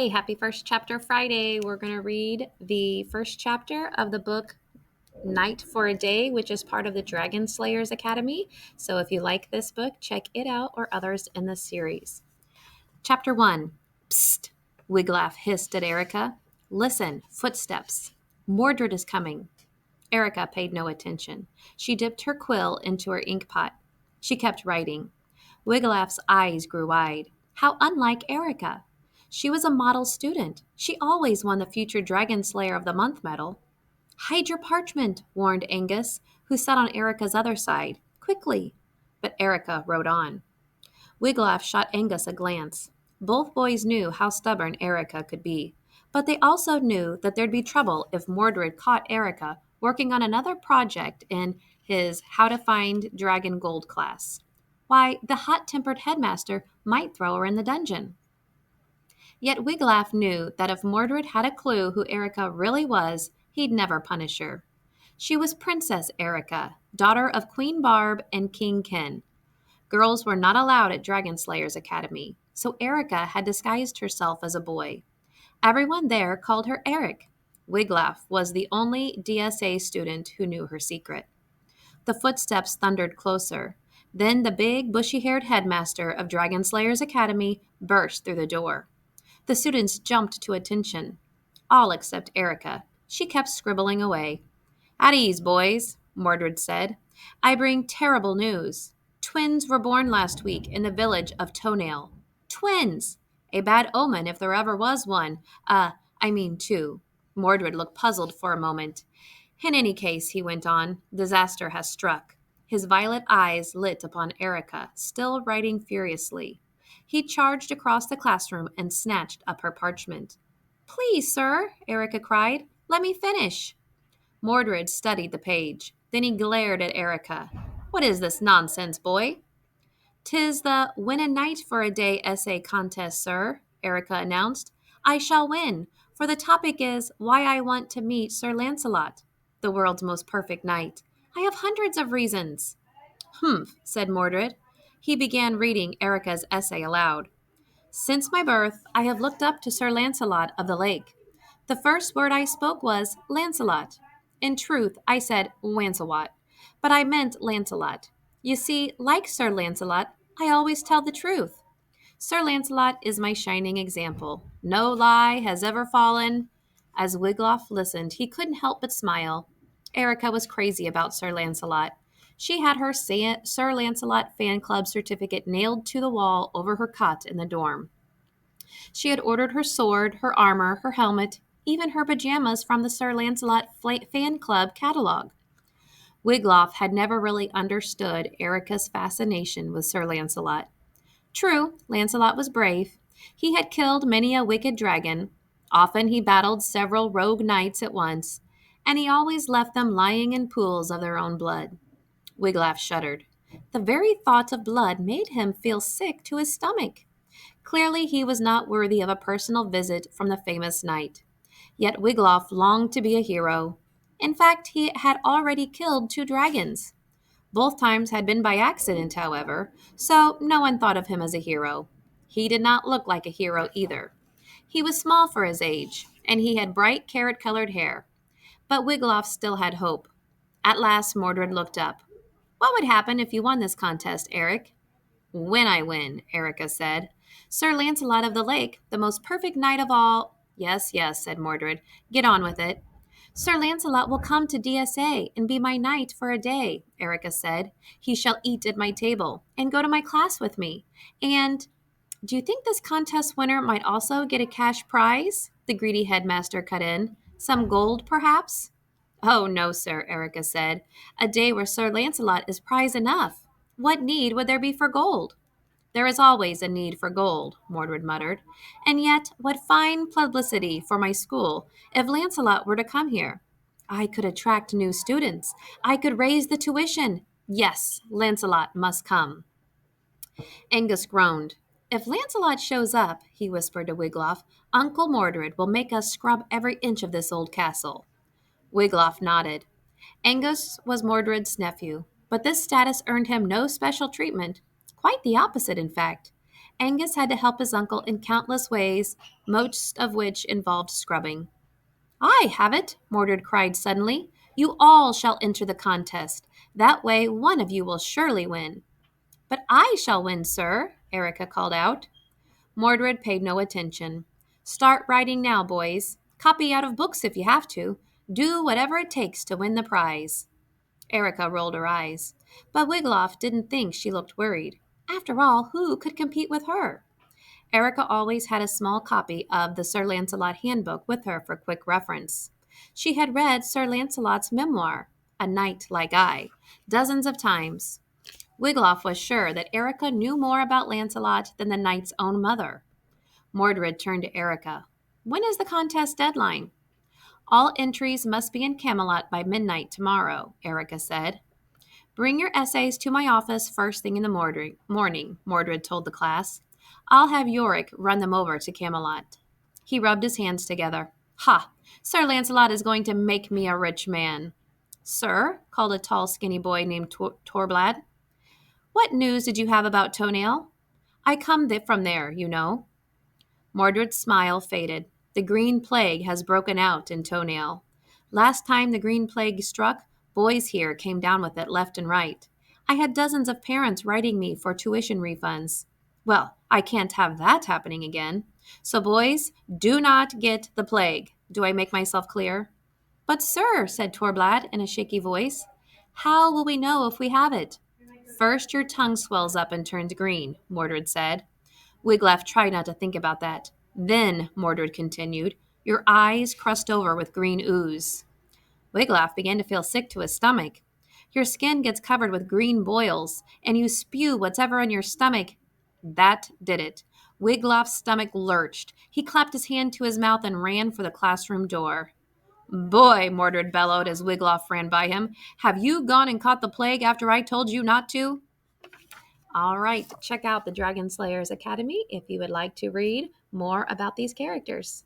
Yay, happy first chapter Friday. We're going to read the first chapter of the book Night for a Day, which is part of the Dragon Slayers Academy. So if you like this book, check it out or others in the series. Chapter 1. Psst, Wiglaf hissed at Erica. Listen, footsteps. Mordred is coming. Erica paid no attention. She dipped her quill into her ink pot. She kept writing. Wiglaf's eyes grew wide. How unlike Erica! She was a model student. She always won the future Dragon Slayer of the Month medal. Hide your parchment, warned Angus, who sat on Erica's other side. Quickly. But Erica wrote on. Wiglaf shot Angus a glance. Both boys knew how stubborn Erica could be, but they also knew that there'd be trouble if Mordred caught Erica working on another project in his How to Find Dragon Gold class. Why, the hot-tempered headmaster might throw her in the dungeon. Yet Wiglaf knew that if Mordred had a clue who Erica really was, he'd never punish her. She was Princess Erica, daughter of Queen Barb and King Ken. Girls were not allowed at Dragon Slayers Academy, so Erica had disguised herself as a boy. Everyone there called her Eric. Wiglaf was the only DSA student who knew her secret. The footsteps thundered closer. Then the big, bushy-haired headmaster of Dragon Slayers Academy burst through the door. The students jumped to attention. All except Erica. She kept scribbling away. At ease, boys, Mordred said. I bring terrible news. Twins were born last week in the village of Toenail. Twins! A bad omen if there ever was one. Two. Mordred looked puzzled for a moment. In any case, he went on, disaster has struck. His violet eyes lit upon Erica, still writing furiously. He charged across the classroom and snatched up her parchment. Please, sir, Erica cried. Let me finish. Mordred studied the page. Then he glared at Erica. What is this nonsense, boy? 'Tis the Win a Night for a Day essay contest, sir, Erica announced. I shall win, for the topic is why I want to meet Sir Lancelot, the world's most perfect knight. I have hundreds of reasons. Humph, said Mordred. He began reading Erica's essay aloud. Since my birth, I have looked up to Sir Lancelot of the Lake. The first word I spoke was Lancelot. In truth, I said Lancelot, but I meant Lancelot. You see, like Sir Lancelot, I always tell the truth. Sir Lancelot is my shining example. No lie has ever fallen. As Wiglaf listened, he couldn't help but smile. Erica was crazy about Sir Lancelot. She had her Sir Lancelot fan club certificate nailed to the wall over her cot in the dorm. She had ordered her sword, her armor, her helmet, even her pajamas from the Sir Lancelot fan club catalog. Wiglaf had never really understood Erica's fascination with Sir Lancelot. True, Lancelot was brave. He had killed many a wicked dragon. Often he battled several rogue knights at once, and he always left them lying in pools of their own blood. Wiglaf shuddered. The very thought of blood made him feel sick to his stomach. Clearly he was not worthy of a personal visit from the famous knight. Yet Wiglaf longed to be a hero. In fact, he had already killed 2 dragons. Both times had been by accident, however, so no one thought of him as a hero. He did not look like a hero either. He was small for his age, and he had bright carrot-colored hair. But Wiglaf still had hope. At last, Mordred looked up. What would happen if you won this contest, Eric? When I win, Erica said. Sir Lancelot of the Lake, the most perfect knight of all. Yes, said Mordred. Get on with it. Sir Lancelot will come to DSA and be my knight for a day, Erica said. He shall eat at my table and go to my class with me. And do you think this contest winner might also get a cash prize? The greedy headmaster cut in. Some gold, perhaps? Oh, no, sir, Erica said. A day where Sir Lancelot is prize enough. What need would there be for gold? There is always a need for gold, Mordred muttered. And yet, what fine publicity for my school if Lancelot were to come here. I could attract new students. I could raise the tuition. Yes, Lancelot must come. Angus groaned. If Lancelot shows up, he whispered to Wiglaf, Uncle Mordred will make us scrub every inch of this old castle. Wiglaf nodded. Angus was Mordred's nephew, but this status earned him no special treatment. Quite the opposite, in fact. Angus had to help his uncle in countless ways, most of which involved scrubbing. I have it, Mordred cried suddenly. You all shall enter the contest. That way one of you will surely win. But I shall win, sir, Erica called out. Mordred paid no attention. Start writing now, boys. Copy out of books if you have to. Do whatever it takes to win the prize. Erica rolled her eyes. But Wiglaf didn't think she looked worried. After all, who could compete with her? Erica always had a small copy of the Sir Lancelot Handbook with her for quick reference. She had read Sir Lancelot's memoir, A Knight Like I, dozens of times. Wiglaf was sure that Erica knew more about Lancelot than the knight's own mother. Mordred turned to Erica. When is the contest deadline? All entries must be in Camelot by midnight tomorrow, Erica said. Bring your essays to my office first thing in the morning, Mordred told the class. I'll have Yorick run them over to Camelot. He rubbed his hands together. Ha! Sir Lancelot is going to make me a rich man. Sir, called a tall, skinny boy named Torblad. What news did you have about Toenail? I come from there, you know. Mordred's smile faded. The green plague has broken out in Toenail. Last time the green plague struck, boys here came down with it left and right. I had dozens of parents writing me for tuition refunds. Well, I can't have that happening again. So, boys, do not get the plague. Do I make myself clear? But, sir, said Torblad in a shaky voice, how will we know if we have it? First your tongue swells up and turns green, Mordred said. Wiglaf tried not to think about that. Then, Mordred continued, your eyes crust over with green ooze. Wiglaf began to feel sick to his stomach. Your skin gets covered with green boils, and you spew what's ever in your stomach. That did it. Wiglaf's stomach lurched. He clapped his hand to his mouth and ran for the classroom door. Boy, Mordred bellowed as Wiglaf ran by him, have you gone and caught the plague after I told you not to? All right, check out the Dragon Slayers Academy if you would like to read more about these characters.